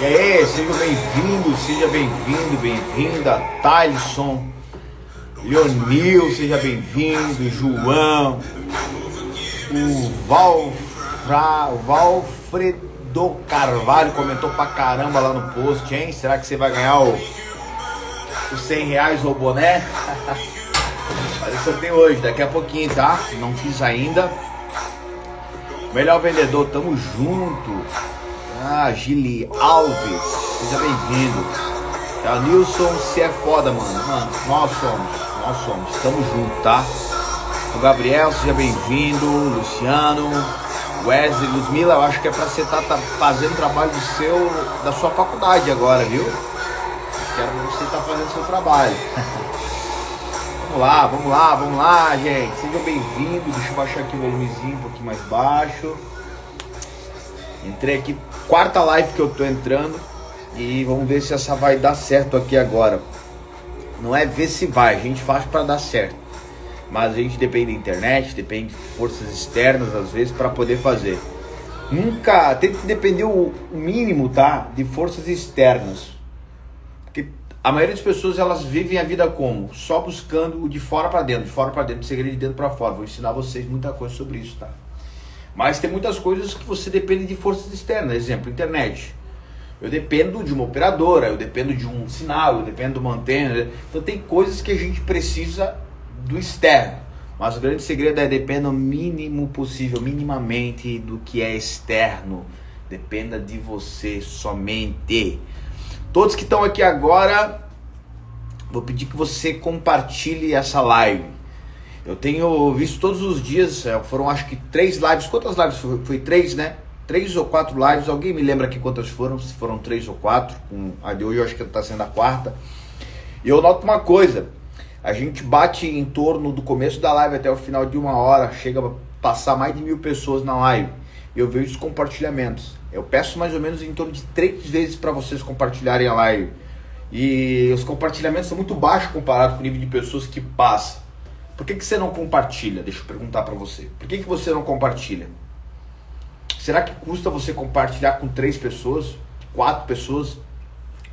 E aí, seja bem-vindo, bem-vinda, Thaleson, Leonil, seja bem-vindo, João, o Valfredo Carvalho comentou pra caramba lá no post, hein? Será que você vai ganhar os 100 reais ou boné? Mas eu sorteio hoje, daqui a pouquinho, tá? Não fiz ainda. Melhor vendedor, tamo junto. Gili Alves, seja bem-vindo. Nilson, você é foda, mano. Mano, nós somos, tamo junto, tá? O Gabriel, seja bem-vindo. Luciano, Wesley, Luzmila, eu acho que é pra você tá fazendo trabalho da sua faculdade agora, viu? Quero que você tá fazendo seu trabalho. Vamos lá, gente. Seja bem-vindo. Deixa eu baixar aqui o volumezinho um pouquinho mais baixo. Entrei aqui, quarta live que eu tô entrando e vamos ver se essa vai dar certo aqui agora. Não é ver se vai, a gente faz para dar certo, mas a gente depende da internet, depende de forças externas às vezes para poder fazer. Nunca, tem que depender o mínimo, tá? De forças externas, porque a maioria das pessoas elas vivem a vida como? Só buscando o de fora para dentro, segredo de dentro para fora. Vou ensinar vocês muita coisa sobre isso, tá? Mas tem muitas coisas que você depende de forças externas. Exemplo, internet. Eu dependo de uma operadora, eu dependo de um sinal, eu dependo de uma antena. Então tem coisas que a gente precisa do externo. Mas o grande segredo é dependa o mínimo possível, minimamente do que é externo. Dependa de você somente. Todos que estão aqui agora, vou pedir que você compartilhe essa live. Eu tenho visto todos os dias, foram acho que 3 lives. Quantas lives foi? 3, né? 3 ou 4 lives. Alguém me lembra aqui quantas foram? Se foram 3 ou 4. A de hoje eu acho que está sendo a 4ª. E eu noto uma coisa. A gente bate em torno do começo da live até o final de 1 hora. Chega a passar mais de 1000 pessoas na live. Eu vejo os compartilhamentos. Eu peço mais ou menos em torno de 3 vezes para vocês compartilharem a live. E os compartilhamentos são muito baixos comparado com o nível de pessoas que passam. Por que você não compartilha? Deixa eu perguntar para você. Por que você não compartilha? Será que custa você compartilhar com 3 pessoas? 4 pessoas?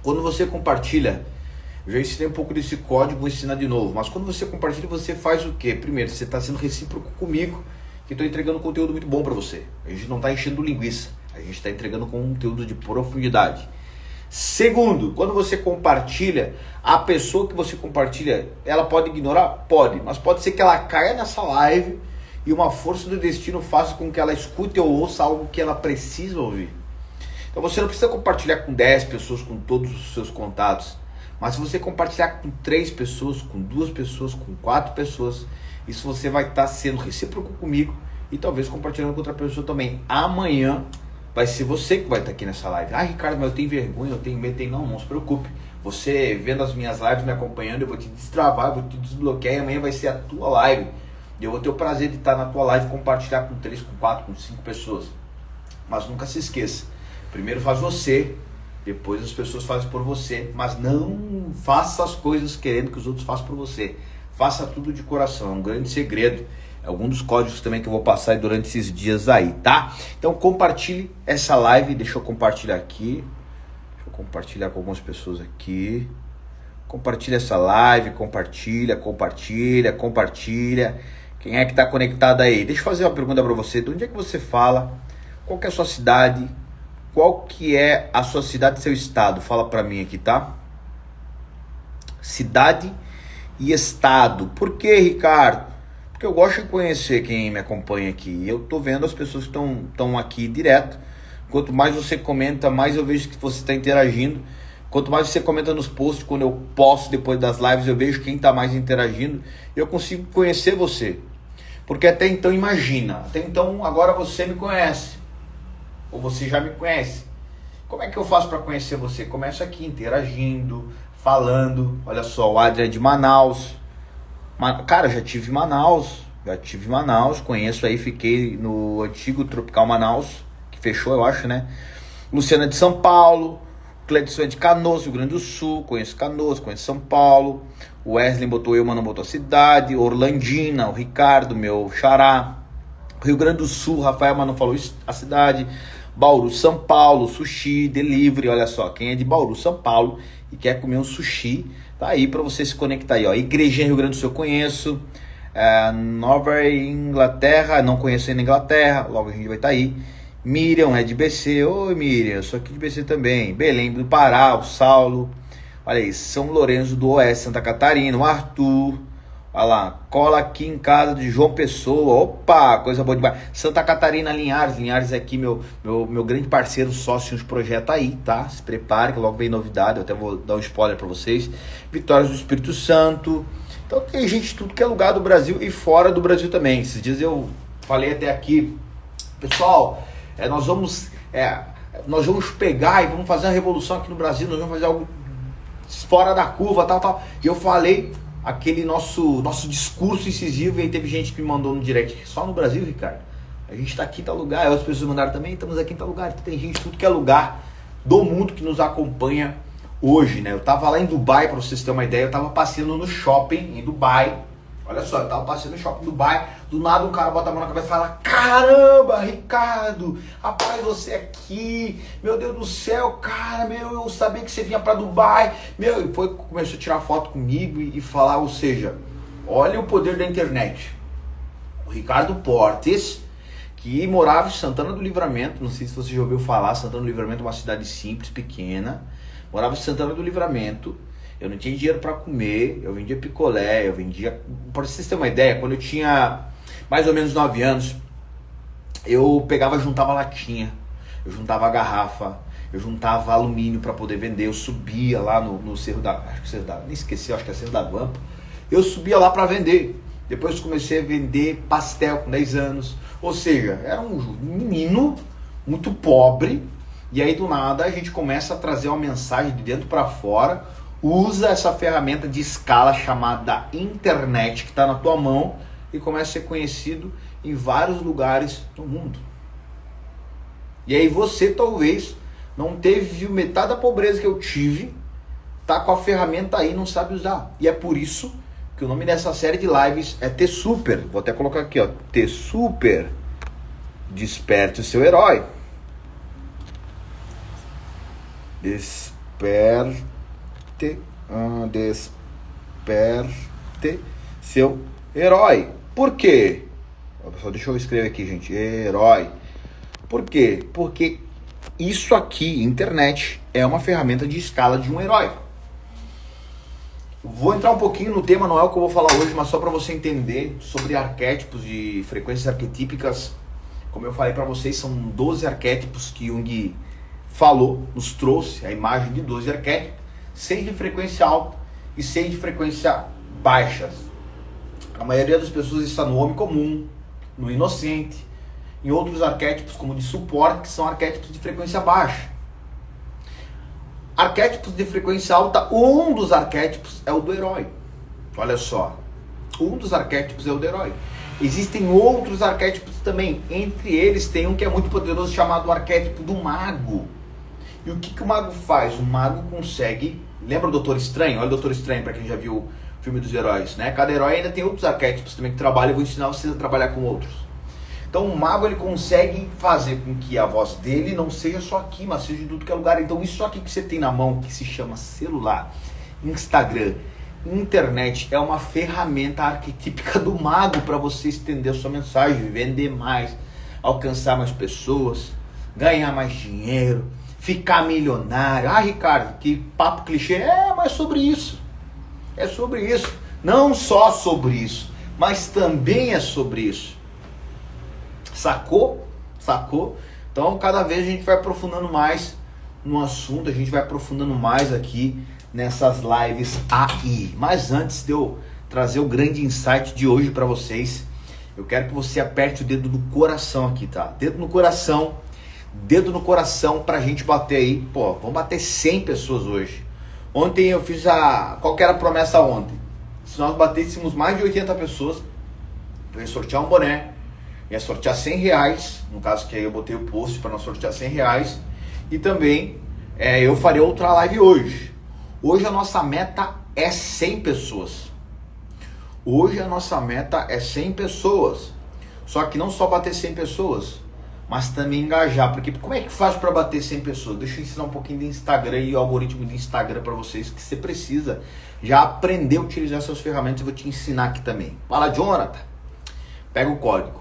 Quando você compartilha, eu já ensinei um pouco desse código, vou ensinar de novo. Mas quando você compartilha, você faz o quê? Primeiro, você está sendo recíproco comigo, que estou entregando conteúdo muito bom para você. A gente não está enchendo linguiça. A gente está entregando conteúdo de profundidade. Segundo, quando você compartilha, a pessoa que você compartilha, ela pode ignorar? Pode, mas pode ser que ela caia nessa live e uma força do destino faça com que ela escute ou ouça algo que ela precisa ouvir. Então você não precisa compartilhar com 10 pessoas, com todos os seus contatos, mas se você compartilhar com 3 pessoas, com 2 pessoas, com 4 pessoas, isso você vai estar sendo recíproco comigo e talvez compartilhando com outra pessoa também. Amanhã vai ser você que vai estar aqui nessa live. Ricardo, mas eu tenho vergonha, eu tenho medo. Não se preocupe. Você vendo as minhas lives, me acompanhando, eu vou te destravar, eu vou te desbloquear e amanhã vai ser a tua live. E eu vou ter o prazer de estar na tua live e compartilhar com 3, com 4, com 5 pessoas. Mas nunca se esqueça. Primeiro faz você, depois as pessoas fazem por você. Mas não faça as coisas querendo que os outros façam por você. Faça tudo de coração, é um grande segredo. É algum dos códigos também que eu vou passar durante esses dias aí, tá? Então compartilhe essa live, deixa eu compartilhar aqui. Deixa eu compartilhar com algumas pessoas aqui. Compartilha essa live, compartilha. Quem é que tá conectado aí? Deixa eu fazer uma pergunta para você. De onde é que você fala? Qual que é a sua cidade? Qual que é a sua cidade e seu estado? Fala para mim aqui, tá? Cidade e estado. Por que, Ricardo? Porque eu gosto de conhecer quem me acompanha aqui. Eu tô vendo as pessoas que estão aqui direto. Quanto mais você comenta, mais eu vejo que você está interagindo. Quanto mais você comenta nos posts, quando eu posto depois das lives, eu vejo quem está mais interagindo. Eu consigo conhecer você. Porque até então, imagina. Até então, agora você me conhece. Ou você já me conhece. Como é que eu faço para conhecer você? Começo aqui interagindo, falando. Olha só, o Adrian é de Manaus. Cara, já tive em Manaus, conheço aí, fiquei no antigo Tropical Manaus, que fechou, eu acho, né? Luciana de São Paulo, Cledson é de Canoas, Rio Grande do Sul. Conheço Canoas, conheço São Paulo. O Wesley botou eu, mas não botou a cidade. Orlandina, o Ricardo, meu xará. Rio Grande do Sul, Rafael, mas não falou a cidade. Bauru, São Paulo, sushi, delivery. Olha só, quem é de Bauru, São Paulo e quer comer um sushi, tá aí para você se conectar aí, ó. Igrejinha, Rio Grande do Sul eu conheço. Nova Inglaterra, não conheço ainda Inglaterra, logo a gente vai estar aí. Miriam é de BC, oi Miriam, eu sou aqui de BC também. Belém do Pará, o Saulo. Olha aí, São Lourenço do Oeste, Santa Catarina, o Arthur. Olha lá, cola aqui em casa de João Pessoa. Opa, coisa boa demais. Santa Catarina, Linhares é aqui meu grande parceiro, sócio de projeto aí, tá? Se prepare que logo vem novidade, eu até vou dar um spoiler para vocês. Vitórias do Espírito Santo. Então tem gente de tudo que é lugar do Brasil e fora do Brasil também. Esses dias eu falei até aqui, pessoal, nós vamos pegar e vamos fazer uma revolução aqui no Brasil, nós vamos fazer algo fora da curva, tal. E eu falei aquele nosso discurso incisivo, e aí teve gente que me mandou no direct, só no Brasil, Ricardo, a gente tá aqui em tal lugar, e outras pessoas mandaram também, estamos aqui em tal lugar. Então, tem gente de tudo que é lugar do mundo que nos acompanha hoje, né? Eu tava lá em Dubai, para vocês terem uma ideia, eu tava passeando no shopping em Dubai, olha só, eu tava passeando no shopping em Dubai, do nada um cara bota a mão na cabeça e fala: caramba, Ricardo, rapaz, você aqui, meu Deus do céu, cara, eu sabia que você vinha pra Dubai, e começou a tirar foto comigo e falar, ou seja, olha o poder da internet. O Ricardo Portes, que morava em Santana do Livramento, não sei se você já ouviu falar, Santana do Livramento é uma cidade simples, pequena, morava em Santana do Livramento. Eu não tinha dinheiro para comer, eu vendia picolé, para vocês terem uma ideia, quando eu tinha mais ou menos 9 anos, eu juntava latinha, eu juntava garrafa, eu juntava alumínio para poder vender, eu subia lá no Cerro da, nem esqueci, acho que é Cerro da Guampa, eu subia lá para vender. Depois comecei a vender pastel com 10 anos, ou seja, era um menino muito pobre, e aí do nada a gente começa a trazer uma mensagem de dentro para fora, usa essa ferramenta de escala chamada internet que está na tua mão e começa a ser conhecido em vários lugares do mundo. E aí você talvez não teve metade da pobreza que eu tive, tá com a ferramenta aí e não sabe usar. E é por isso que o nome dessa série de lives é T Super. Vou até colocar aqui, ó, T Super. Desperte o seu herói. Desperte seu herói. Por quê? Só deixa eu escrever aqui, gente. Herói. Por quê? Porque isso aqui, internet, é uma ferramenta de escala de um herói. Vou entrar um pouquinho no tema, não é o que eu vou falar hoje, mas só para você entender sobre arquétipos e frequências arquetípicas. Como eu falei para vocês, são 12 arquétipos que Jung falou, nos trouxe a imagem de 12 arquétipos, 6 de frequência alta e 6 de frequência baixa. A maioria das pessoas está no homem comum, no inocente, em outros arquétipos como de suporte, que são arquétipos de frequência baixa. Arquétipos de frequência alta, um dos arquétipos é o do herói. Olha só, um dos arquétipos é o do herói. Existem outros arquétipos também, entre eles tem um que é muito poderoso chamado arquétipo do mago. E o que o mago faz? O mago consegue... Lembra o Doutor Estranho? Olha o Doutor Estranho, para quem já viu o filme dos heróis, né? Cada herói ainda tem outros arquétipos também que trabalham. Eu vou ensinar vocês a trabalhar com outros. Então o mago, ele consegue fazer com que a voz dele não seja só aqui, mas seja em tudo que é lugar. Então isso aqui que você tem na mão, que se chama celular, Instagram, internet, é uma ferramenta arquetípica do mago para você estender a sua mensagem, vender mais, alcançar mais pessoas, ganhar mais dinheiro, ficar milionário. Ah, Ricardo, que papo clichê. Mas é sobre isso. É sobre isso. Não só sobre isso, mas também é sobre isso. Sacou? Sacou? Então cada vez a gente vai aprofundando mais no assunto, a gente vai aprofundando mais aqui nessas lives aí. Mas antes de eu trazer o grande insight de hoje para vocês, eu quero que você aperte o dedo no coração aqui, tá? Dedo no coração pra gente bater aí. Pô, vamos bater 100 pessoas hoje. Ontem eu fiz qual que era a promessa ontem? Se nós batêssemos mais de 80 pessoas, eu ia sortear um boné, ia sortear R$100, no caso que aí eu botei o post para nós sortear R$100, e também eu farei outra live hoje. Hoje a nossa meta é 100 pessoas. Hoje a nossa meta é 100 pessoas. Só que não só bater 100 pessoas, mas também engajar. Porque como é que faz para bater 100 pessoas? Deixa eu ensinar um pouquinho de Instagram e o algoritmo de Instagram para vocês, que você precisa já aprender a utilizar essas ferramentas. Eu vou te ensinar aqui também. Fala, Jonathan. Pega o código.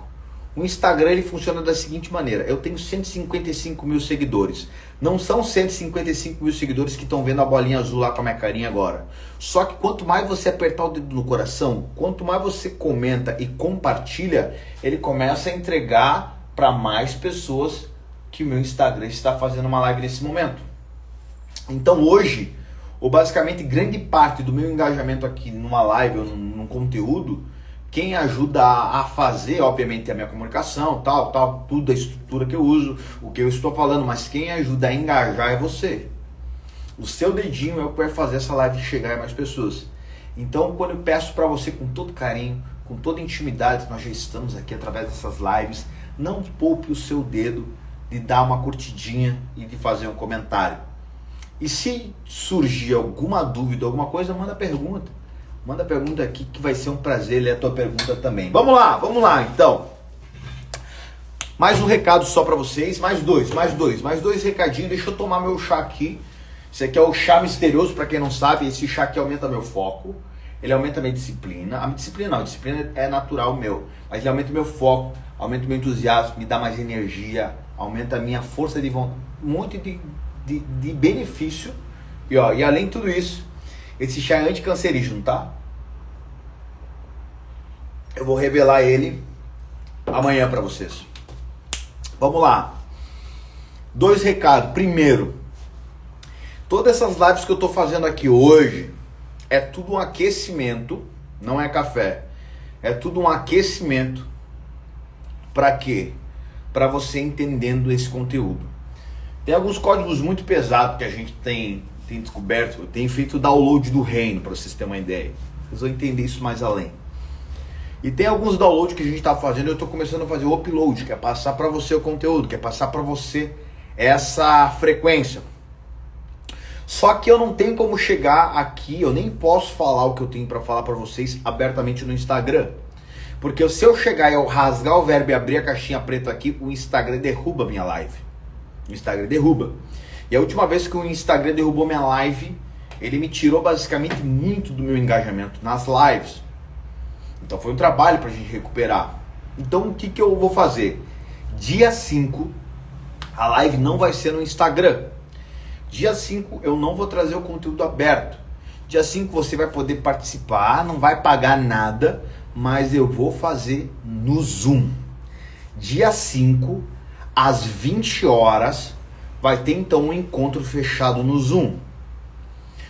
O Instagram ele funciona da seguinte maneira. Eu tenho 155 mil seguidores. Não são 155 mil seguidores que estão vendo a bolinha azul lá com a minha carinha agora. Só que quanto mais você apertar o dedo no coração, quanto mais você comenta e compartilha, ele começa a entregar para mais pessoas que o meu Instagram está fazendo uma live nesse momento. Então hoje, ou basicamente grande parte do meu engajamento aqui numa live ou num conteúdo, quem ajuda a fazer, obviamente, a minha comunicação, tal, tudo a estrutura que eu uso, o que eu estou falando, mas quem ajuda a engajar é você. O seu dedinho é o que vai fazer essa live chegar a mais pessoas. Então, quando eu peço para você com todo carinho, com toda intimidade, nós já estamos aqui através dessas lives, não poupe o seu dedo de dar uma curtidinha e de fazer um comentário. E se surgir alguma dúvida, alguma coisa, manda pergunta. Manda pergunta aqui que vai ser um prazer ler a tua pergunta também. Vamos lá então. Mais um recado só para vocês, mais dois recadinhos. Deixa eu tomar meu chá aqui. Esse aqui é o chá misterioso, para quem não sabe. Esse chá aqui aumenta meu foco, ele aumenta minha disciplina. A disciplina é natural meu, mas ele aumenta meu foco, aumenta meu entusiasmo, me dá mais energia, aumenta a minha força de vontade, um monte de benefício. E além de tudo isso, esse chá é anticancerígeno, tá? Eu vou revelar ele amanhã para vocês. Vamos lá. 2 recados. Primeiro, todas essas lives que eu tô fazendo aqui hoje é tudo um aquecimento, não é café. É tudo um aquecimento. Para quê? Para você entendendo esse conteúdo. Tem alguns códigos muito pesados que a gente tem descoberto. Eu tenho feito o download do reino, para vocês terem uma ideia. Vocês vão entender isso mais além. E tem alguns downloads que a gente está fazendo. Eu estou começando a fazer o upload, que é passar para você o conteúdo, que é passar para você essa frequência. Só que eu não tenho como chegar aqui, eu nem posso falar o que eu tenho para falar para vocês abertamente no Instagram. Porque se eu chegar e eu rasgar o verbo e abrir a caixinha preta aqui, o Instagram derruba a minha live. O Instagram derruba. E a última vez que o Instagram derrubou minha live, ele me tirou basicamente muito do meu engajamento nas lives. Então foi um trabalho pra gente recuperar. Então o que eu vou fazer? Dia 5, a live não vai ser no Instagram. Dia 5 eu não vou trazer o conteúdo aberto. Dia 5 você vai poder participar, não vai pagar nada, mas eu vou fazer no Zoom. Dia 5, às 20 horas, vai ter então um encontro fechado no Zoom.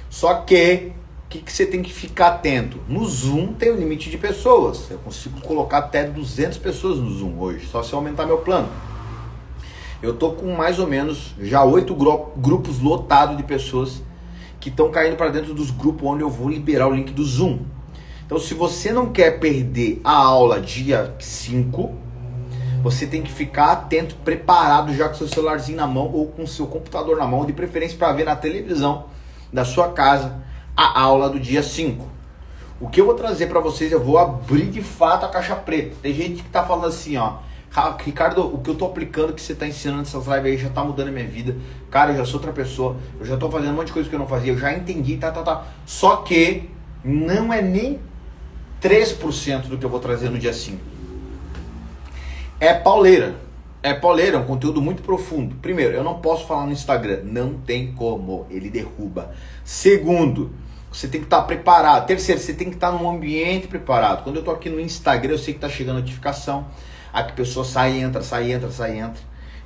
Só que, o que você tem que ficar atento? No Zoom tem um limite de pessoas. Eu consigo colocar até 200 pessoas no Zoom hoje, só se eu aumentar meu plano. Eu tô com mais ou menos já 8 grupos lotados de pessoas que estão caindo para dentro dos grupos onde eu vou liberar o link do Zoom. Então, se você não quer perder a aula dia 5, você tem que ficar atento, preparado já com seu celularzinho na mão ou com seu computador na mão, de preferência para ver na televisão da sua casa a aula do dia 5. O que eu vou trazer para vocês, eu vou abrir de fato a caixa preta. Tem gente que tá falando assim, ó, Ricardo, o que eu tô aplicando, que você tá ensinando nessas lives aí já tá mudando a minha vida. Cara, eu já sou outra pessoa, eu já tô fazendo um monte de coisa que eu não fazia, eu já entendi, Só que não é nem 3% do que eu vou trazer no dia 5. É pauleira, é um conteúdo muito profundo. Primeiro, eu não posso falar no Instagram, não tem como, ele derruba. Segundo, você tem que estar preparado. Terceiro, você tem que estar num ambiente preparado. Quando eu tô aqui no Instagram, eu sei que tá chegando notificação, aqui a pessoa sai, entra.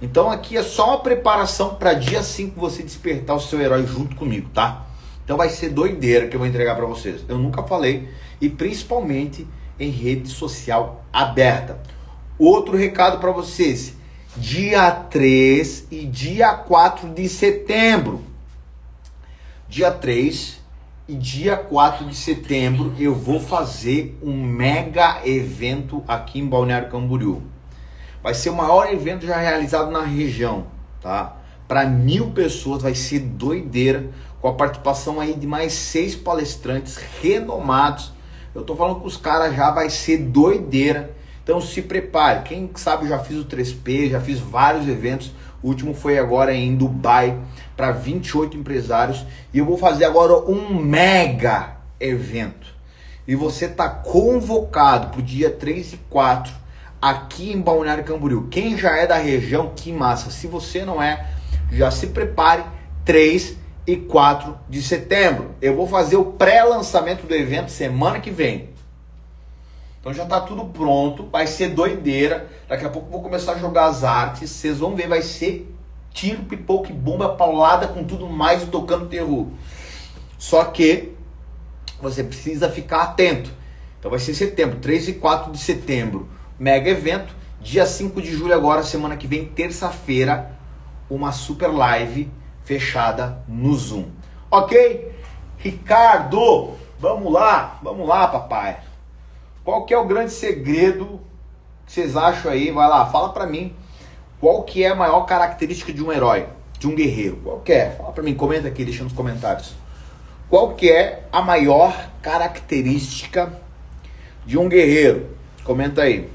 Então aqui é só uma preparação para dia 5 você despertar o seu herói junto comigo, tá? Então vai ser doideira que eu vou entregar para vocês. Eu nunca falei, e principalmente em rede social aberta. Outro recado para vocês, dia 3 e dia 4 de setembro. Dia 3 e dia 4 de setembro eu vou fazer um mega evento aqui em Balneário Camboriú. Vai ser o maior evento já realizado na região, tá? para 1.000 pessoas, vai ser doideira, com a participação aí de mais 6 palestrantes renomados. Eu tô falando com os caras já, vai ser doideira. Então se prepare. Quem sabe, eu já fiz o 3P, já fiz vários eventos. O último foi agora em Dubai, para 28 empresários. E eu vou fazer agora um mega evento. E você tá convocado pro dia 3 e 4 aqui em Balneário Camboriú. Quem já é da região, que massa. Se você não é, já se prepare. 3 e 4 de setembro. Eu vou fazer o pré-lançamento do evento semana que vem. Então já tá tudo pronto, vai ser doideira. Daqui a pouco eu vou começar a jogar as artes. Vocês vão ver, vai ser tiro, pipoca e bomba, paulada com tudo mais, tocando terror. Só que você precisa ficar atento. Então vai ser setembro, 3 e 4 de setembro. Mega evento. Dia 5 de julho agora, semana que vem, terça-feira, uma super live fechada no Zoom. Ok? Ricardo, vamos lá, papai. Qual que é o grande segredo que vocês acham aí? Vai lá, fala pra mim. Qual que é a maior característica de um herói, de um guerreiro? Qual que é? Fala pra mim, comenta aqui, deixa nos comentários. Qual que é a maior característica de um guerreiro? Comenta aí.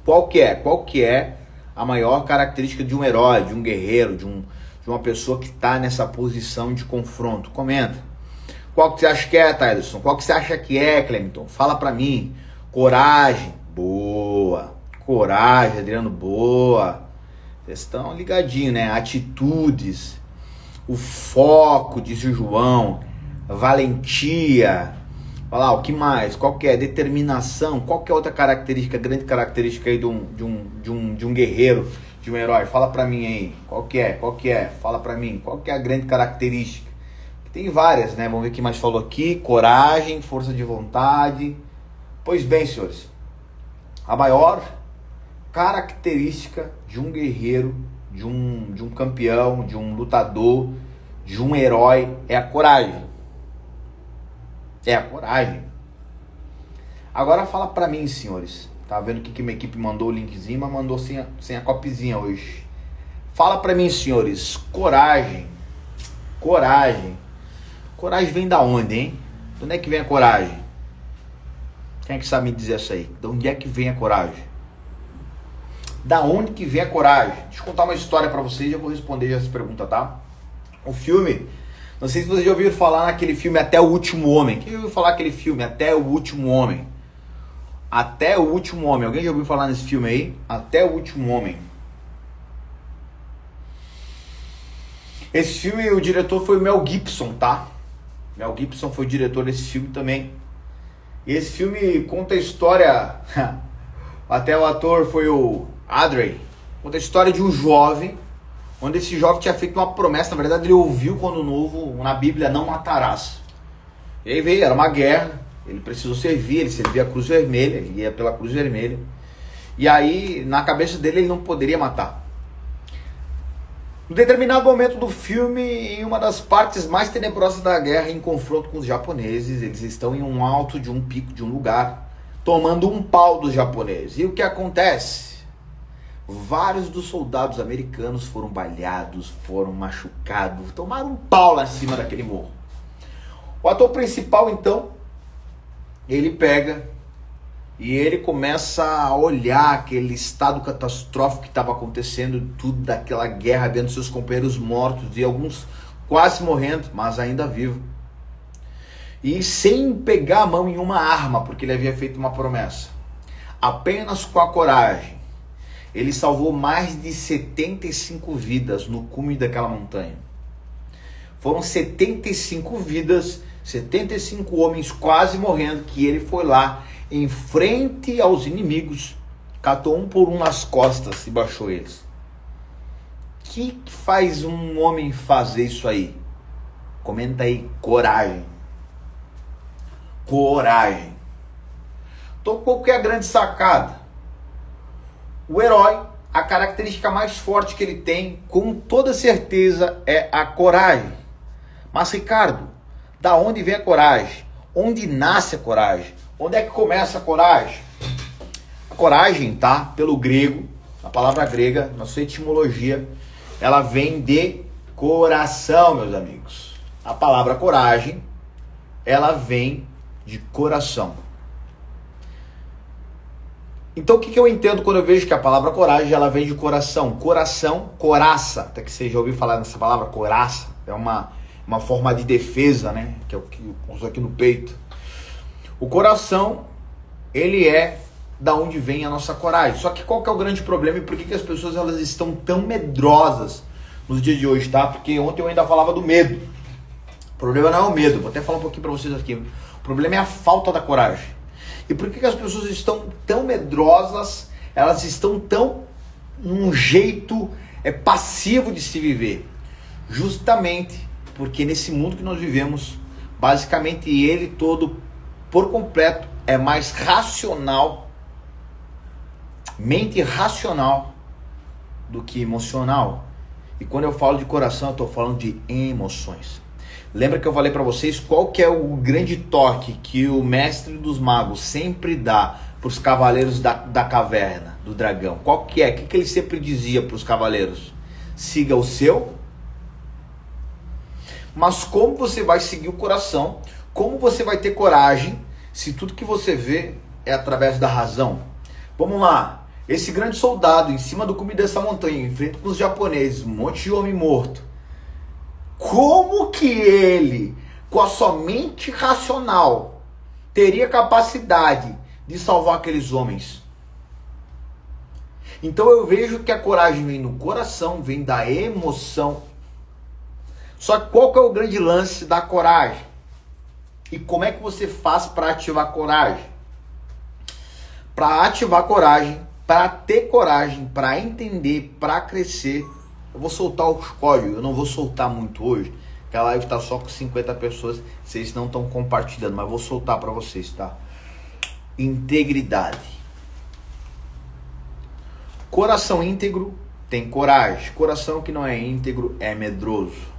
Qual que é a maior característica de um herói, de um guerreiro, de uma pessoa que está nessa posição de confronto? Comenta. Qual que você acha que é, Tylerson? Qual que você acha que é, Clemton? Fala pra mim. Coragem. Boa. Coragem, Adriano. Boa. Vocês estão ligadinhos, né? Atitudes. O foco, disse o João. Valentia. Olha lá, o que mais? Qual que é? Determinação. Qual que é outra característica, grande característica aí de um guerreiro, de um herói? Fala pra mim aí. Qual que é? Fala pra mim. Qual que é a grande característica? Tem várias, né? Vamos ver o que mais falou aqui. Coragem, força de vontade. Pois bem, senhores. A maior característica de um guerreiro, de um campeão, de um lutador, de um herói é a coragem. É a coragem. Agora fala pra mim, senhores. Tá vendo que minha equipe mandou o linkzinho, mas mandou sem a copizinha hoje. Fala pra mim, senhores. Coragem. Coragem. Coragem vem da onde, hein? De onde é que vem a coragem? Quem é que sabe me dizer isso aí? De onde é que vem a coragem? Da onde que vem a coragem? Deixa eu contar uma história pra vocês e eu vou responder essa pergunta, tá? O filme, não sei se vocês já ouviram falar naquele filme Até o Último Homem. Quem já ouviu falar aquele filme Até o Último Homem? Até o Último Homem. Alguém já ouviu falar nesse filme aí? Até o Último Homem. Esse filme, o diretor foi o Mel Gibson, tá? Mel Gibson foi o diretor desse filme também. E esse filme conta a história... Até o ator foi o Audrey. Conta a história de um jovem, onde esse jovem tinha feito uma promessa. Na verdade, ele ouviu quando novo, na Bíblia, não matarás. E aí veio, era uma guerra. Ele precisou servir, ele servia a Cruz Vermelha. Ele ia pela Cruz Vermelha. E aí, na cabeça dele, ele não poderia matar. Em determinado momento do filme, em uma das partes mais tenebrosas da guerra, em confronto com os japoneses, eles estão em um alto de um pico de um lugar, tomando um pau dos japoneses. E o que acontece? Vários dos soldados americanos foram baleados, foram machucados, tomaram um pau lá em cima daquele morro. O ator principal, então, ele pega e ele começa a olhar aquele estado catastrófico que estava acontecendo, tudo daquela guerra, vendo seus companheiros mortos e alguns quase morrendo, mas ainda vivos. E sem pegar a mão em uma arma, porque ele havia feito uma promessa. Apenas com a coragem. Ele salvou mais de 75 vidas no cume daquela montanha. Foram 75 vidas, 75 homens quase morrendo, que ele foi lá em frente aos inimigos, catou um por um nas costas e baixou eles. O que faz um homem fazer isso aí? Comenta aí, coragem. Coragem. Então, qual que é a grande sacada? O herói, a característica mais forte que ele tem, com toda certeza, é a coragem. Mas, Ricardo, da onde vem a coragem? Onde nasce a coragem? Onde é que começa a coragem? A coragem, tá? Pelo grego, a palavra grega, na sua etimologia, ela vem de coração, meus amigos. A palavra coragem, ela vem de coração. Então o que eu entendo quando eu vejo que a palavra coragem, ela vem de coração? Coração, coraça, até que você já ouviu falar nessa palavra, coraça, é uma forma de defesa, né? Que é o que eu uso aqui no peito. O coração, ele é da onde vem a nossa coragem. Só que qual que é o grande problema e por que as pessoas elas estão tão medrosas nos dias de hoje, tá? Porque ontem eu ainda falava do medo. O problema não é o medo, vou até falar um pouquinho para vocês aqui. O problema é a falta da coragem. E por que as pessoas estão tão medrosas? Elas estão tão num jeito passivo de se viver. Justamente porque nesse mundo que nós vivemos, basicamente ele todo, por completo, é mais racional, mente racional, do que emocional. E quando eu falo de coração, eu estou falando de emoções. Lembra que eu falei para vocês qual que é o grande toque que o mestre dos magos sempre dá para os cavaleiros da caverna, do dragão? Qual que é? O que ele sempre dizia para os cavaleiros? Siga o seu. Mas como você vai seguir o coração? Como você vai ter coragem se tudo que você vê é através da razão? Vamos lá. Esse grande soldado em cima do cume dessa montanha, em frente com os japoneses, um monte de homem morto. Como que ele, com a sua mente racional, teria capacidade de salvar aqueles homens? Então eu vejo que a coragem vem no coração, vem da emoção. Só que qual que é o grande lance da coragem? E como é que você faz para ativar a coragem? Para ativar a coragem, para ter coragem, para entender, para crescer, eu vou soltar os códigos, eu não vou soltar muito hoje, porque a live está só com 50 pessoas, vocês não estão compartilhando, mas vou soltar para vocês, tá? Integridade. Coração íntegro tem coragem, coração que não é íntegro é medroso.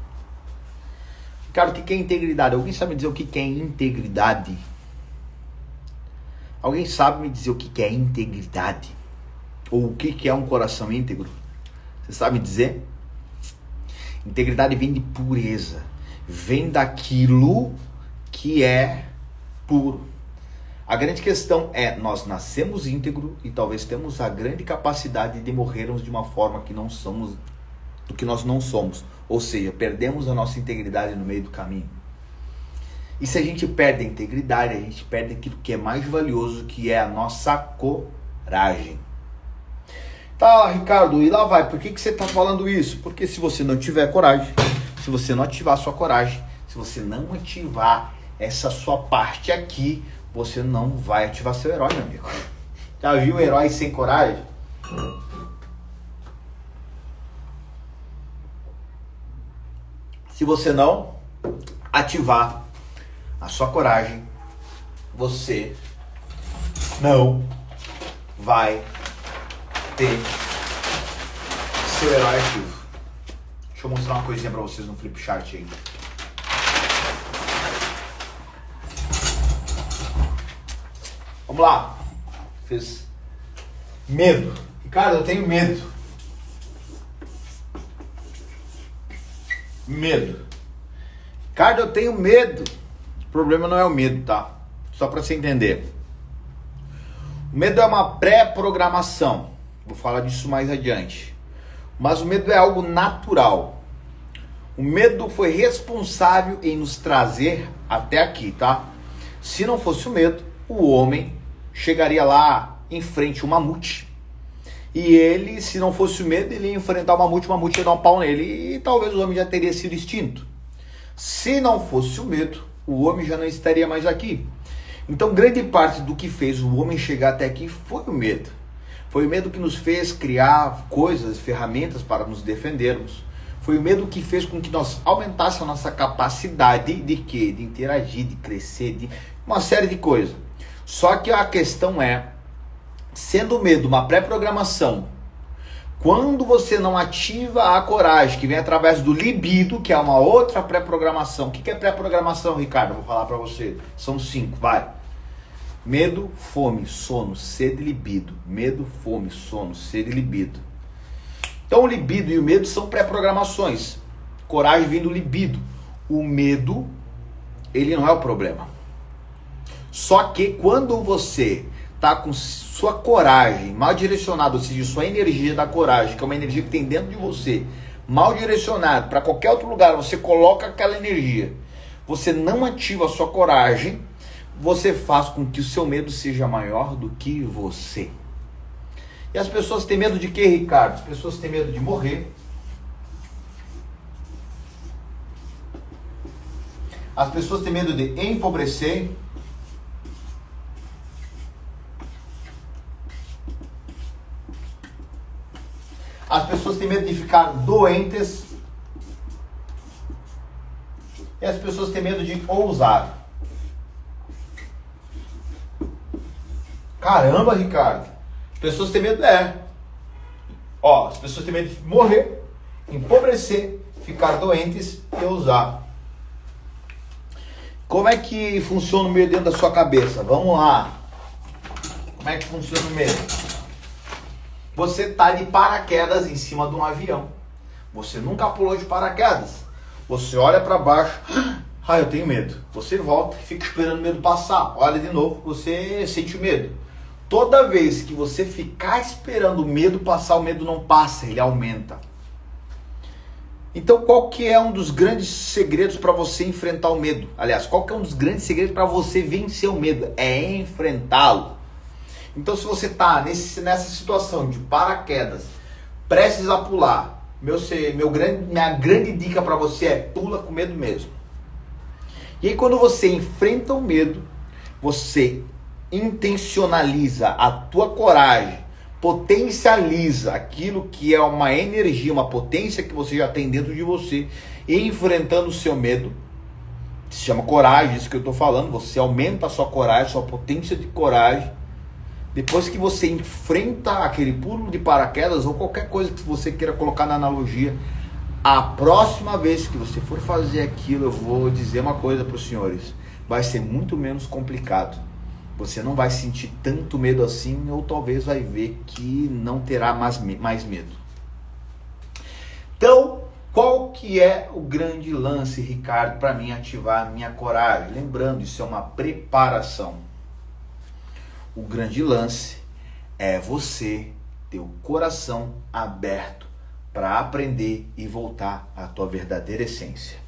Cara, o que é integridade? Alguém sabe me dizer o que é integridade? Alguém sabe me dizer o que é integridade? Ou o que é um coração íntegro? Você sabe dizer? Integridade vem de pureza. Vem daquilo que é puro. A grande questão é, nós nascemos íntegro e talvez temos a grande capacidade de morrermos de uma forma que não somos, do que nós não somos. Ou seja, perdemos a nossa integridade no meio do caminho. E se a gente perde a integridade, a gente perde aquilo que é mais valioso, que é a nossa coragem. Tá, Ricardo, e lá vai, por que você está falando isso? Porque se você não tiver coragem, se você não ativar a sua coragem, se você não ativar essa sua parte aqui, você não vai ativar seu herói, meu amigo. Já viu o herói sem coragem? Se você não ativar a sua coragem, você não vai ter seu herói ativo. Deixa eu mostrar uma coisinha pra vocês no Flipchart aí. Vamos lá. Fiz medo. Ricardo, eu tenho medo. Medo. Ricardo, eu tenho medo. O problema não é o medo, tá? Só pra você entender. O medo é uma pré-programação. Vou falar disso mais adiante. Mas o medo é algo natural. O medo foi responsável em nos trazer até aqui, tá? Se não fosse o medo, o homem chegaria lá em frente ao mamute. E ele, se não fosse o medo, ele ia enfrentar o mamute ia dar um pau nele e talvez o homem já teria sido extinto. Se não fosse o medo, o homem já não estaria mais aqui. Então, grande parte do que fez o homem chegar até aqui foi o medo. Foi o medo que nos fez criar coisas, ferramentas para nos defendermos. Foi o medo que fez com que nós aumentássemos a nossa capacidade de quê? De interagir, de crescer, de uma série de coisas. Só que a questão é, sendo o medo uma pré-programação, quando você não ativa a coragem, que vem através do libido, que é uma outra pré-programação. O que é pré-programação, Ricardo? Vou falar para você. São 5, vai. Medo, fome, sono, sede e libido. Medo, fome, sono, sede e libido. Então o libido e o medo são pré-programações. Coragem vem do libido. O medo, ele não é o problema. Só que quando você tá com sua coragem mal direcionada, ou seja, sua energia da coragem, que é uma energia que tem dentro de você, mal direcionada para qualquer outro lugar, você coloca aquela energia, você não ativa a sua coragem, você faz com que o seu medo seja maior do que você. E as pessoas têm medo de quê, Ricardo? As pessoas têm medo de morrer. As pessoas têm medo de empobrecer. As pessoas têm medo de ficar doentes. E as pessoas têm medo de ousar. Caramba, Ricardo. As pessoas têm medo, as pessoas têm medo de morrer, empobrecer, ficar doentes e ousar. Como é que funciona o medo dentro da sua cabeça? Vamos lá. Como é que funciona o medo? Você está de paraquedas em cima de um avião. Você nunca pulou de paraquedas. Você olha para baixo. Eu tenho medo. Você volta e fica esperando o medo passar. Olha de novo, você sente o medo. Toda vez que você ficar esperando o medo passar, o medo não passa, ele aumenta. Então, qual que é um dos grandes segredos para você enfrentar o medo? Aliás, qual que é um dos grandes segredos para você vencer o medo? É enfrentá-lo. Então, se você está nessa situação de paraquedas, prestes a pular, minha grande dica para você é pula com medo mesmo. E aí, quando você enfrenta o medo, você intencionaliza a tua coragem, potencializa aquilo que é uma energia, uma potência que você já tem dentro de você, e enfrentando o seu medo, se chama coragem, isso que eu estou falando, você aumenta a sua coragem, sua potência de coragem. Depois que você enfrenta aquele pulo de paraquedas ou qualquer coisa que você queira colocar na analogia, a próxima vez que você for fazer aquilo, eu vou dizer uma coisa para os senhores, vai ser muito menos complicado. Você não vai sentir tanto medo assim, ou talvez vai ver que não terá mais medo. Então, qual que é o grande lance, Ricardo, para mim ativar a minha coragem? Lembrando, isso é uma preparação. O grande lance é você ter o coração aberto para aprender e voltar à tua verdadeira essência.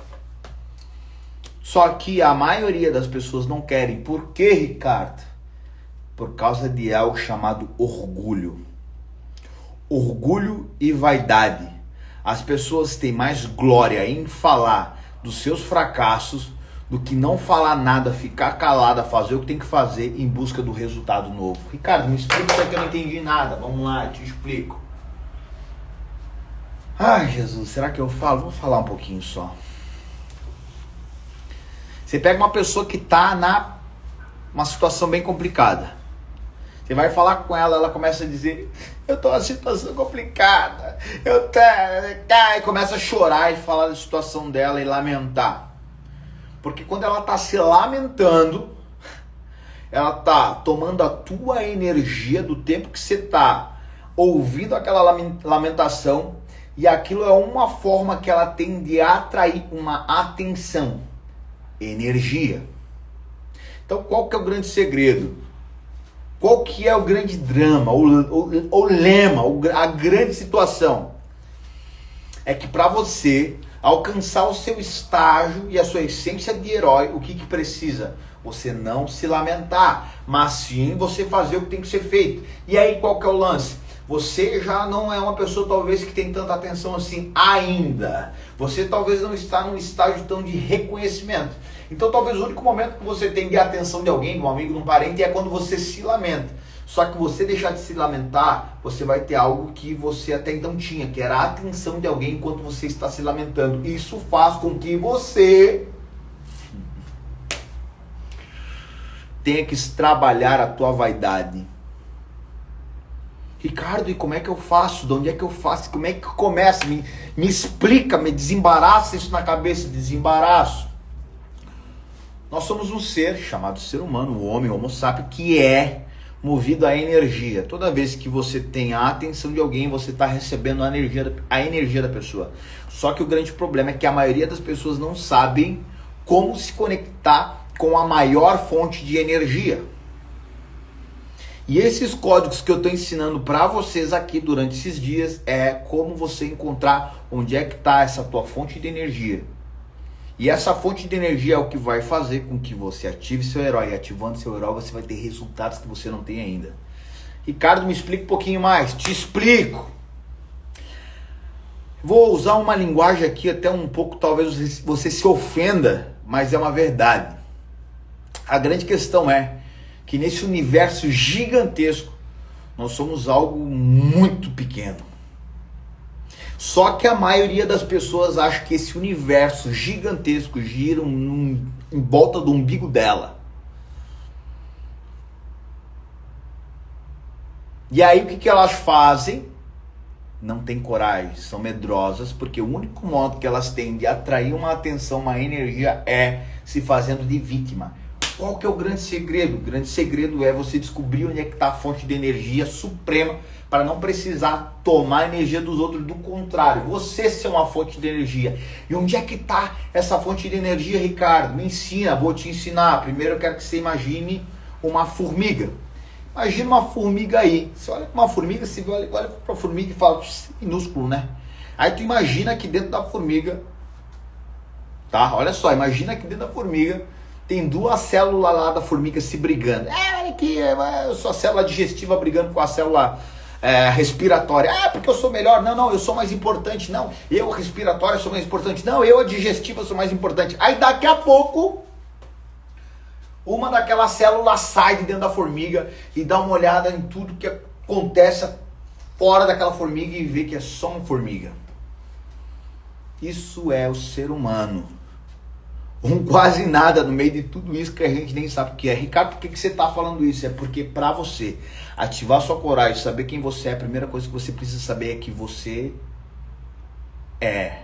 Só que a maioria das pessoas não querem. Por quê, Ricardo? Por causa de algo chamado orgulho. Orgulho e vaidade. As pessoas têm mais glória em falar dos seus fracassos do que não falar nada, ficar calada, fazer o que tem que fazer em busca do resultado novo. Ricardo, me explica isso aqui, eu não entendi nada. Vamos lá, eu te explico. Ai, Jesus, será que eu falo? Vou falar um pouquinho só. Você pega uma pessoa que está numa situação bem complicada. Você vai falar com ela, ela começa a dizer, eu estou numa situação complicada. E começa a chorar e falar da situação dela e lamentar. Porque quando ela está se lamentando, ela está tomando a tua energia do tempo que você está ouvindo aquela lamentação, e aquilo é uma forma que ela tem de atrair uma atenção. Energia. Então qual que é o grande segredo? Qual que é o grande drama, o lema, a grande situação? É que para você alcançar o seu estágio e a sua essência de herói, o que precisa? Você não se lamentar, mas sim você fazer o que tem que ser feito. E aí qual que é o lance? Você já não é uma pessoa talvez que tem tanta atenção assim ainda. Você talvez não está num estágio tão de reconhecimento. Então talvez o único momento que você tem de atenção de alguém, de um amigo, de um parente, é quando você se lamenta. Só que você deixar de se lamentar, você vai ter algo que você até então tinha, que era a atenção de alguém enquanto você está se lamentando. Isso faz com que você tenha que trabalhar a tua vaidade. Ricardo, e como é que eu faço? De onde é que eu faço? Como é que começa? Me explica, me desembaraça isso na cabeça, desembaraço. Nós somos um ser chamado ser humano, o homem, o Homo sapiens, que é movido à energia. Toda vez que você tem a atenção de alguém, você está recebendo a energia da pessoa. Só que o grande problema é que a maioria das pessoas não sabem como se conectar com a maior fonte de energia. E esses códigos que eu estou ensinando para vocês aqui durante esses dias é como você encontrar onde é que está essa tua fonte de energia. E essa fonte de energia é o que vai fazer com que você ative seu herói. E ativando seu herói, você vai ter resultados que você não tem ainda. Ricardo, me explica um pouquinho mais. Te explico. Vou usar uma linguagem aqui até um pouco, talvez você se ofenda, mas é uma verdade. A grande questão é que nesse universo gigantesco, nós somos algo muito pequeno. Só que a maioria das pessoas acha que esse universo gigantesco gira em volta do umbigo dela. E aí o que elas fazem? Não tem coragem, são medrosas, porque o único modo que elas têm de atrair uma atenção, uma energia é se fazendo de vítima. Qual que é o grande segredo? O grande segredo é você descobrir onde é que está a fonte de energia suprema para não precisar tomar a energia dos outros. Do contrário, você ser uma fonte de energia. E onde é que está essa fonte de energia, Ricardo? Me ensina, vou te ensinar. Primeiro eu quero que você imagine uma formiga. Imagina uma formiga aí. Você olha para uma formiga, você olha para a formiga e fala, minúsculo, né? Aí tu imagina que dentro da formiga, tá? Olha só, imagina que dentro da formiga tem duas células lá da formiga se brigando. Olha aqui, eu sou a célula digestiva brigando com a célula respiratória. Porque eu sou melhor. Não, eu sou mais importante. Não, eu respiratória sou mais importante. Não, eu a digestiva sou mais importante. Aí daqui a pouco, uma daquelas células sai de dentro da formiga e dá uma olhada em tudo que acontece fora daquela formiga e vê que é só uma formiga. Isso é o ser humano. Quase nada no meio de tudo isso que a gente nem sabe o que é. Ricardo, por que você está falando isso? É porque para você ativar sua coragem, saber quem você é, a primeira coisa que você precisa saber é que você é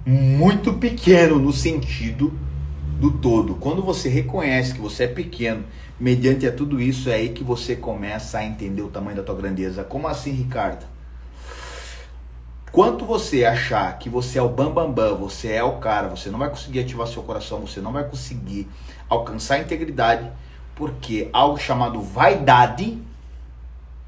muito pequeno no sentido do todo. Quando você reconhece que você é pequeno, mediante a tudo isso, é aí que você começa a entender o tamanho da tua grandeza. Como assim, Ricardo? Quanto você achar que você é o bambambam, você é o cara, você não vai conseguir ativar seu coração, você não vai conseguir alcançar a integridade, porque algo chamado vaidade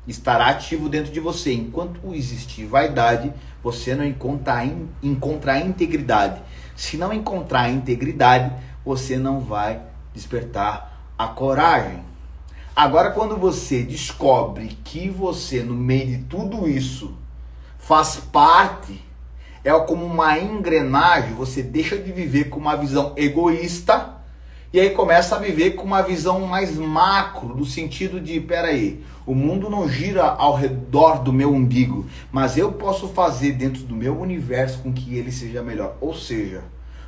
estará ativo dentro de você. Enquanto existir vaidade, você não encontra a integridade. Se não encontrar a integridade, você não vai despertar a coragem. Agora, quando você descobre que você, no meio de tudo isso, faz parte, é como uma engrenagem, você deixa de viver com uma visão egoísta e aí começa a viver com uma visão mais macro, no sentido de, peraí, o mundo não gira ao redor do meu umbigo, mas eu posso fazer dentro do meu universo com que ele seja melhor. Ou seja,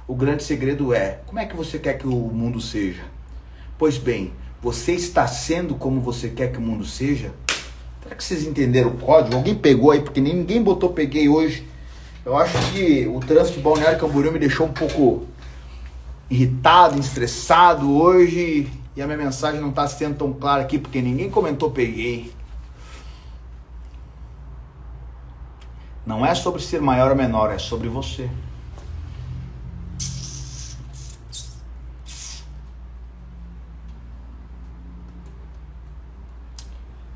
o grande segredo é, como é que você quer que o mundo seja? Pois bem, você está sendo como você quer que o mundo seja? Será que vocês entenderam o código? Alguém pegou aí? Porque ninguém botou peguei hoje. Eu acho que o trânsito de Balneário Camboriú me deixou um pouco irritado, estressado hoje. E a minha mensagem não está sendo tão clara aqui, porque ninguém comentou peguei. Não é sobre ser maior ou menor, é sobre você.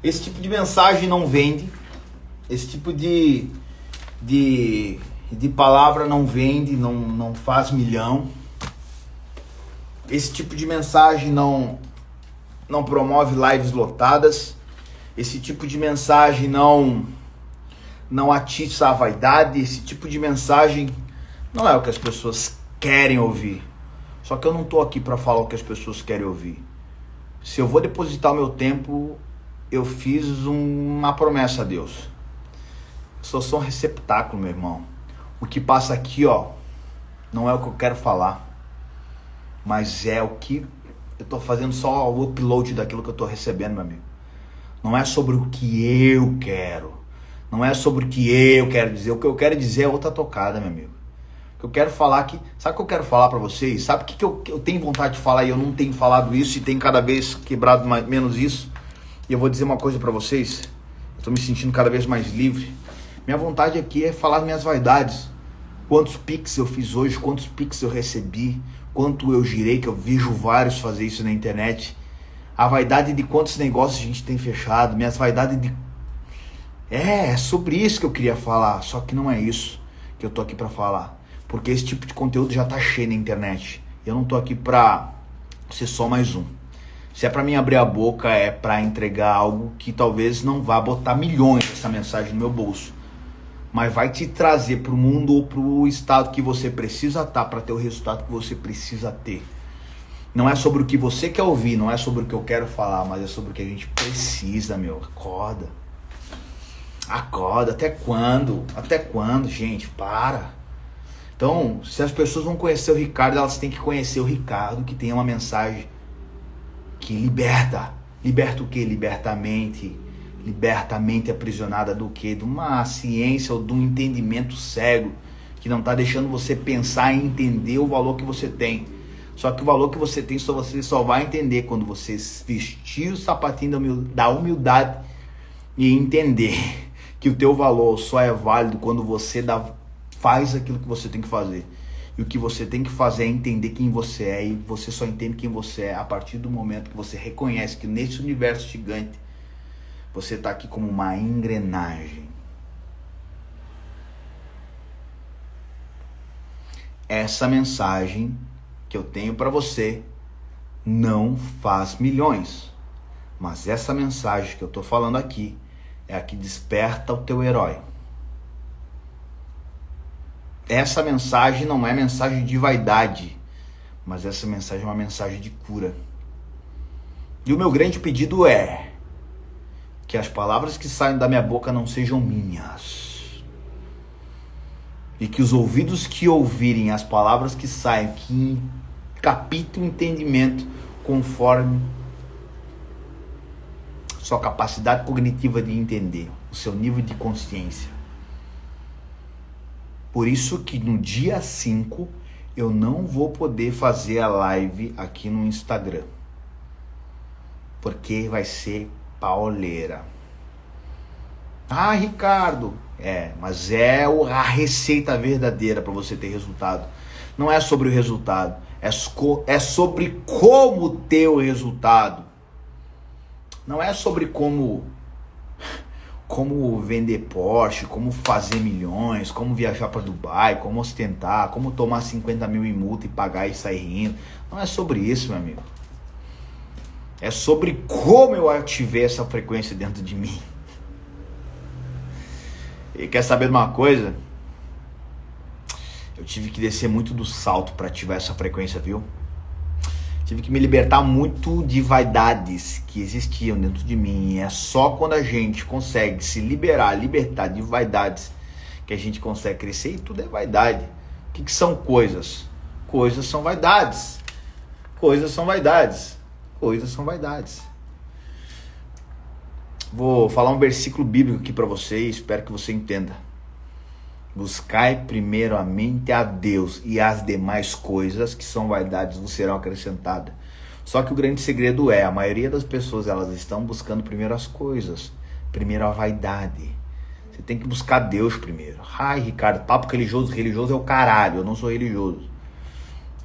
Esse tipo de mensagem não vende, esse tipo de palavra não vende, não faz milhão. Esse tipo de mensagem não promove lives lotadas. Esse tipo de mensagem não atiça a vaidade. Esse tipo de mensagem não é o que as pessoas querem ouvir. Só que eu não estou aqui para falar o que as pessoas querem ouvir. Se eu vou depositar o meu tempo, eu fiz uma promessa a Deus. Eu sou só um receptáculo, meu irmão. O que passa aqui, não é o que eu quero falar, mas é o que eu estou fazendo, só o upload daquilo que eu estou recebendo, meu amigo. Não é sobre o que eu quero. Não é sobre o que eu quero dizer. O que eu quero dizer é outra tocada, meu amigo. O Eu quero falar que... Sabe o que eu quero falar pra vocês? Sabe o que eu tenho vontade de falar e eu não tenho falado isso e tenho cada vez quebrado menos isso? E eu vou dizer uma coisa pra vocês. Eu tô me sentindo cada vez mais livre. Minha vontade aqui é falar minhas vaidades. Quantos pics eu fiz hoje, quantos pics eu recebi, quanto eu girei, que eu vejo vários fazer isso na internet. A vaidade de quantos negócios a gente tem fechado, minhas vaidades de... É sobre isso que eu queria falar, só que não é isso que eu tô aqui pra falar. Porque esse tipo de conteúdo já tá cheio na internet. Eu não tô aqui pra ser só mais um. Se é pra mim abrir a boca, é pra entregar algo que talvez não vá botar milhões essa mensagem no meu bolso. Mas vai te trazer pro mundo ou pro estado que você precisa estar para ter o resultado que você precisa ter. Não é sobre o que você quer ouvir, não é sobre o que eu quero falar, mas é sobre o que a gente precisa, meu. Acorda. Acorda. Até quando? Até quando, gente? Para. Então, se as pessoas vão conhecer o Ricardo, elas têm que conhecer o Ricardo, que tem uma mensagem que liberta. Liberta o quê? Liberta a mente. Liberta a mente aprisionada do quê? De uma ciência ou de um entendimento cego que não está deixando você pensar e entender o valor que você tem. Só que o valor que você tem você só vai entender quando você vestir o sapatinho da humildade e entender que o teu valor só é válido quando você faz aquilo que você tem que fazer. E o que você tem que fazer é entender quem você é, e você só entende quem você é a partir do momento que você reconhece que nesse universo gigante você está aqui como uma engrenagem. Essa mensagem que eu tenho para você não faz milhões. Mas essa mensagem que eu estou falando aqui é a que desperta o teu herói. Essa mensagem não é mensagem de vaidade, mas essa mensagem é uma mensagem de cura. E o meu grande pedido é que as palavras que saem da minha boca não sejam minhas. E que os ouvidos que ouvirem as palavras que saem, que captem o entendimento conforme sua capacidade cognitiva de entender, o seu nível de consciência. Por isso que no dia 5 eu não vou poder fazer a live aqui no Instagram. Porque vai ser pauleira. Ah, Ricardo, mas é a receita verdadeira para você ter resultado. Não é sobre o resultado, é sobre como ter o resultado. Não é sobre como vender Porsche, como fazer milhões, como viajar para Dubai, como ostentar, como tomar 50 mil em multa e pagar e sair rindo. Não é sobre isso, meu amigo. É sobre como eu ativei essa frequência dentro de mim. E quer saber de uma coisa? Eu tive que descer muito do salto para ativar essa frequência, viu? Tive que me libertar muito de vaidades que existiam dentro de mim. E é só quando a gente consegue se libertar de vaidades que a gente consegue crescer. E tudo é vaidade. O que são coisas? Coisas são vaidades. Coisas são vaidades. Coisas são vaidades. Vou falar um versículo bíblico aqui para você e espero que você entenda. Buscai primeiramente a Deus e as demais coisas que são vaidades vos serão acrescentadas. Só que o grande segredo é, a maioria das pessoas elas estão buscando primeiro as coisas, primeiro a vaidade. Você tem que buscar Deus primeiro. Ai, Ricardo, papo religioso é o caralho, eu não sou religioso.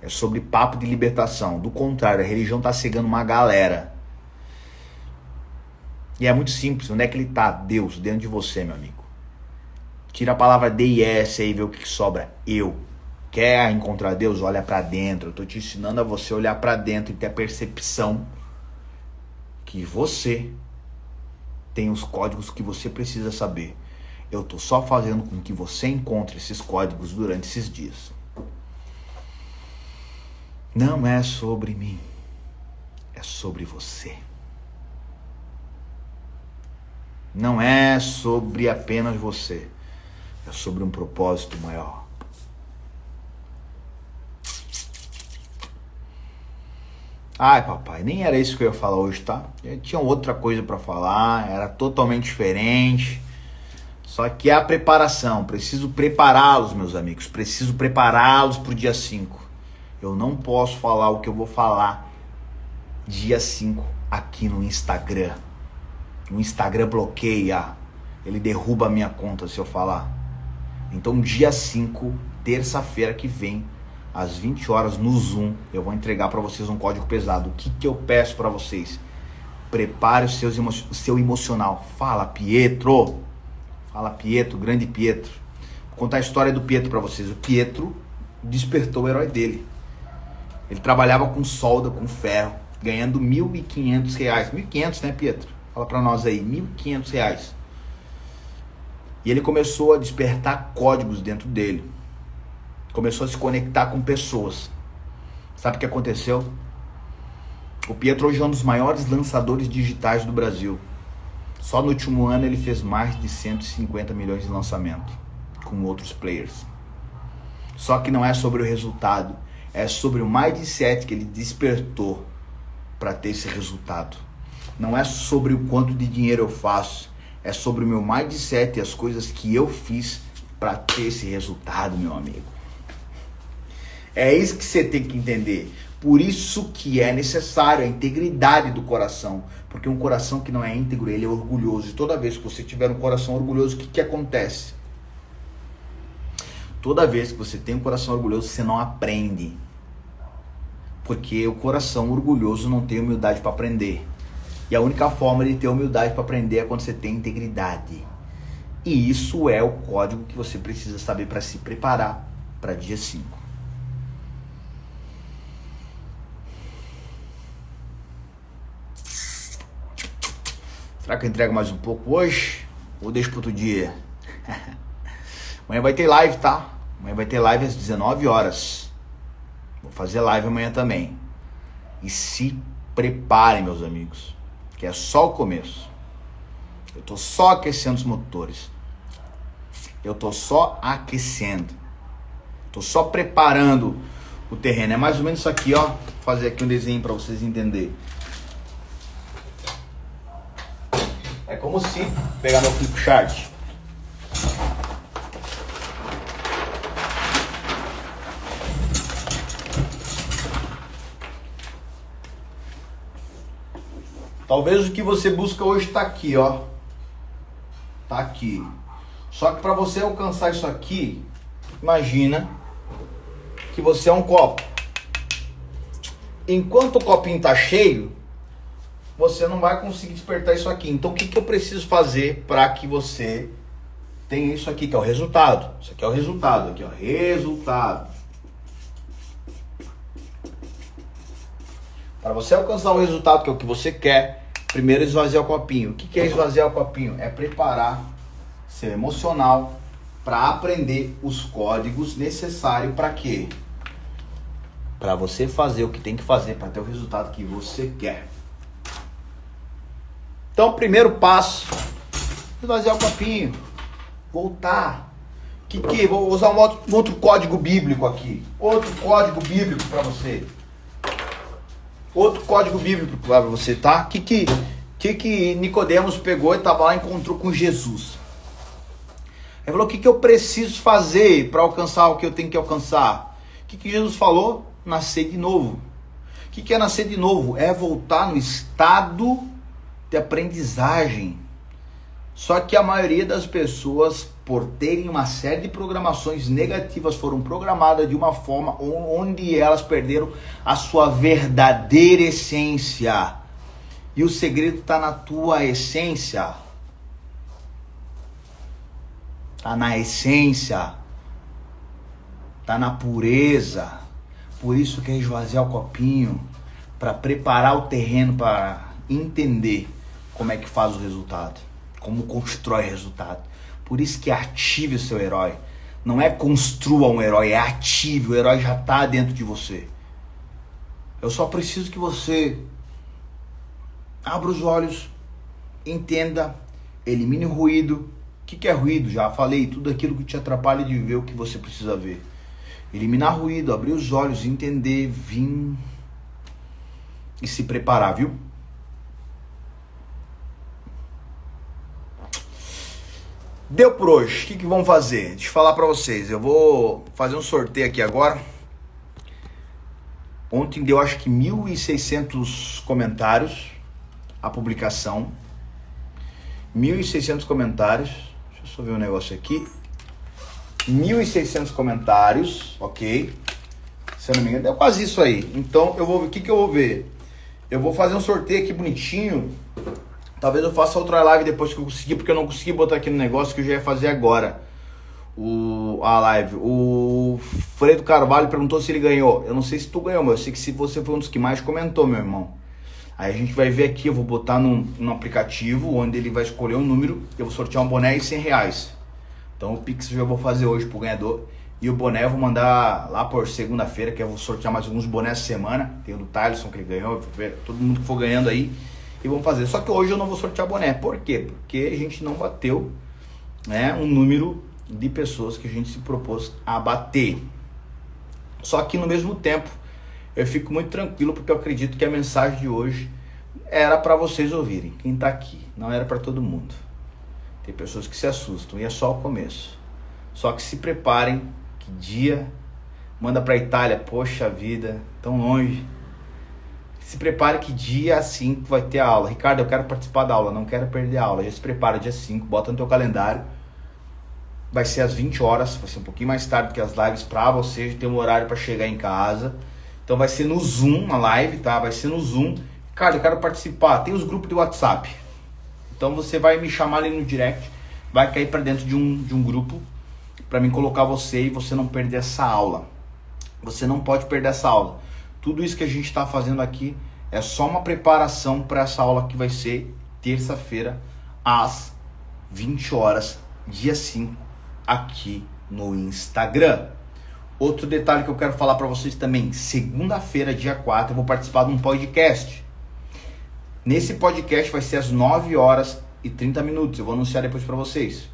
É sobre papo de libertação. Do contrário, a religião está cegando uma galera. E é muito simples. Onde é que ele está? Deus, dentro de você, meu amigo. Tira a palavra D e S aí e vê o que sobra. Eu. Quer encontrar Deus? Olha para dentro. Eu estou te ensinando a você olhar para dentro e ter a percepção que você tem os códigos que você precisa saber. Eu estou só fazendo com que você encontre esses códigos durante esses dias. Não é sobre mim, é sobre você. Não é sobre apenas você, é sobre um propósito maior. Ai, papai, nem era isso que eu ia falar hoje, tá? Eu tinha outra coisa pra falar, era totalmente diferente. Só que é a preparação. Preciso prepará-los, meus amigos. Preciso prepará-los para o dia 5. Eu não posso falar o que eu vou falar dia 5 aqui no Instagram. O Instagram bloqueia. Ele derruba a minha conta se eu falar. Então dia 5, terça-feira que vem, às 20 horas no Zoom, eu vou entregar para vocês um código pesado. O que eu peço para vocês? Prepare o seu emocional. Fala, Pietro. Fala, Pietro, grande Pietro. Vou contar a história do Pietro para vocês. O Pietro despertou o herói dele. Ele trabalhava com solda, com ferro, ganhando R$1.500. 1.500, né, Pietro? Fala para nós aí, R$1.500. E ele começou a despertar códigos dentro dele. Começou a se conectar com pessoas. Sabe o que aconteceu? O Pietro hoje é um dos maiores lançadores digitais do Brasil. Só no último ano ele fez mais de 150 milhões de lançamento com outros players. Só que não é sobre o resultado, é sobre o mindset que ele despertou para ter esse resultado. Não é sobre o quanto de dinheiro eu faço, é sobre o meu mindset e as coisas que eu fiz para ter esse resultado, meu amigo. É isso que você tem que entender. Por isso que é necessário a integridade do coração. Porque um coração que não é íntegro, ele é orgulhoso. E toda vez que você tiver um coração orgulhoso, o que acontece? Toda vez que você tem um coração orgulhoso, você não aprende. Porque o coração orgulhoso não tem humildade para aprender. E a única forma de ter humildade para aprender é quando você tem integridade. E isso é o código que você precisa saber para se preparar para dia 5. Será que eu entrego mais um pouco hoje? Ou deixo para outro dia? Amanhã vai ter live, tá? Amanhã vai ter live às 19 horas. Vou fazer live amanhã também. E se preparem, meus amigos, que é só o começo. Eu tô só aquecendo os motores. Eu tô só aquecendo. Tô só preparando o terreno. É mais ou menos isso aqui, ó. Vou fazer aqui um desenho para vocês entenderem. É como se pegar meu flipchart. Talvez o que você busca hoje está aqui, ó. Tá aqui. Só que para você alcançar isso aqui, imagina que você é um copo. Enquanto o copinho tá cheio, você não vai conseguir despertar isso aqui. Então o que eu preciso fazer para que você tenha isso aqui, que é o resultado? Isso aqui é o resultado, aqui ó, resultado. Para você alcançar o resultado, que é o que você quer, primeiro esvaziar o copinho. O que é esvaziar o copinho? É preparar seu emocional para aprender os códigos necessários para quê? Para você fazer o que tem que fazer para ter o resultado que você quer. Então, o primeiro passo, esvaziar o copinho, voltar. Vou usar um outro código bíblico aqui. Outro código bíblico para você. Outro código bíblico para você, tá? Que Nicodemos pegou e estava lá e encontrou com Jesus. Ele falou, o que eu preciso fazer para alcançar o que eu tenho que alcançar? O que Jesus falou? Nascer de novo. O que é nascer de novo? É voltar no estado de aprendizagem. Só que a maioria das pessoas, por terem uma série de programações negativas, foram programadas de uma forma onde elas perderam a sua verdadeira essência. E o segredo está na tua essência. Está na essência. Está na pureza. Por isso que é esvaziar o copinho, para preparar o terreno para entender como é que faz o resultado, como constrói resultado. Por isso que ative o seu herói. Não é construa um herói, é ative. O herói já está dentro de você. Eu só preciso que você abra os olhos, entenda, elimine o ruído. O que é ruído? Já falei, tudo aquilo que te atrapalha de ver o que você precisa ver. Eliminar ruído, abrir os olhos, entender, vir e se preparar, viu? Deu por hoje. O que vamos fazer? Deixa eu falar pra vocês. Eu vou fazer um sorteio aqui agora. Ontem deu acho que 1.600 comentários a publicação. 1.600 comentários. Deixa eu só ver um negócio aqui. 1.600 comentários, ok? Se eu não me engano, é quase isso aí. Então, eu vou ver. O que eu vou ver? Eu vou fazer um sorteio aqui bonitinho. Talvez eu faça outra live depois que eu conseguir, porque eu não consegui botar aqui no negócio que eu já ia fazer agora. A live. O Fredo Carvalho perguntou se ele ganhou. Eu não sei se tu ganhou, mas eu sei que se você foi um dos que mais comentou, meu irmão. Aí a gente vai ver aqui, eu vou botar no aplicativo, onde ele vai escolher um número. Eu vou sortear um boné e R$100. Então o Pix eu já vou fazer hoje pro ganhador. E o boné eu vou mandar lá por segunda-feira, que eu vou sortear mais alguns bonés essa semana. Tem o do Thaleson que ele ganhou, vou ver todo mundo que for ganhando aí. E vamos fazer. Só que hoje eu não vou sortear boné. Por quê? Porque a gente não bateu, né, um número de pessoas que a gente se propôs a bater. Só que no mesmo tempo eu fico muito tranquilo, porque eu acredito que a mensagem de hoje era para vocês ouvirem. Quem tá aqui, não era para todo mundo. Tem pessoas que se assustam e é só o começo. Só que se preparem, que dia manda para Itália, poxa vida, tão longe. Se prepare que dia 5 vai ter a aula. Ricardo, eu quero participar da aula, não quero perder a aula. Já se prepara, dia 5, bota no teu calendário. Vai ser às 20 horas, vai ser um pouquinho mais tarde que as lives para você ter um horário para chegar em casa. Então vai ser no Zoom a live, tá? Vai ser no Zoom. Ricardo, eu quero participar. Tem os grupos de WhatsApp. Então você vai me chamar ali no direct, vai cair para dentro de um grupo para mim colocar você e você não perder essa aula. Você não pode perder essa aula. Tudo isso que a gente está fazendo aqui é só uma preparação para essa aula que vai ser terça-feira às 20 horas, dia 5, aqui no Instagram. Outro detalhe que eu quero falar para vocês também, segunda-feira, dia 4, eu vou participar de um podcast. Nesse podcast vai ser às 9 horas e 30 minutos, eu vou anunciar depois para vocês.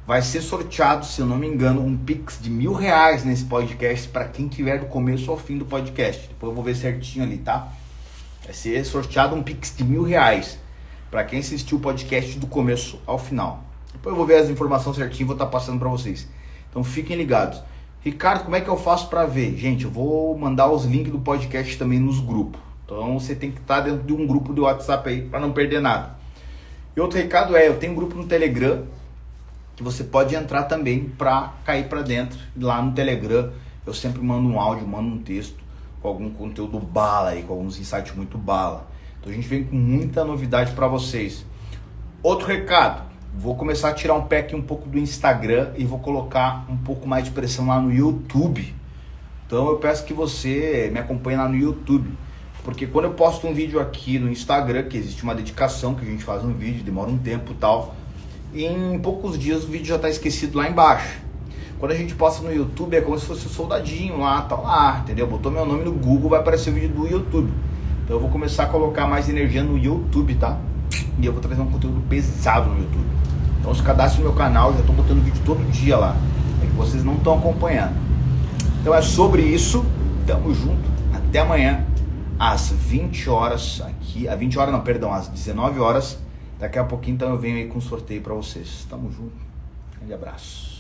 Vai ser sorteado, se eu não me engano, um Pix de R$1.000 nesse podcast para quem tiver do começo ao fim do podcast. Depois eu vou ver certinho ali, tá? Vai ser sorteado um Pix de R$1.000 para quem assistiu o podcast do começo ao final. Depois eu vou ver as informações certinho e vou estar passando para vocês. Então fiquem ligados. Ricardo, como é que eu faço para ver? Gente, eu vou mandar os links do podcast também nos grupos. Então você tem que estar dentro de um grupo de WhatsApp aí para não perder nada. E outro recado eu tenho um grupo no Telegram que você pode entrar também para cair para dentro. Lá no Telegram eu sempre mando um áudio, mando um texto com algum conteúdo bala aí, com alguns insights muito bala. Então a gente vem com muita novidade para vocês. Outro recado, vou começar a tirar um pé aqui um pouco do Instagram e vou colocar um pouco mais de pressão lá no YouTube. Então eu peço que você me acompanhe lá no YouTube, porque quando eu posto um vídeo aqui no Instagram, que existe uma dedicação, que a gente faz um vídeo, demora um tempo e tal, e em poucos dias o vídeo já está esquecido lá embaixo. Quando a gente posta no YouTube é como se fosse um soldadinho lá, tá lá, entendeu? Botou meu nome no Google, vai aparecer o vídeo do YouTube. Então eu vou começar a colocar mais energia no YouTube, tá? E eu vou trazer um conteúdo pesado no YouTube. Então se cadastre no meu canal, já estou botando vídeo todo dia lá. É que vocês não estão acompanhando. Então é sobre isso. Tamo junto. Até amanhã, às 20 horas aqui. Às 20 horas não, perdão, às 19 horas. Daqui a pouquinho então eu venho aí com um sorteio para vocês. Tamo junto. Grande abraço.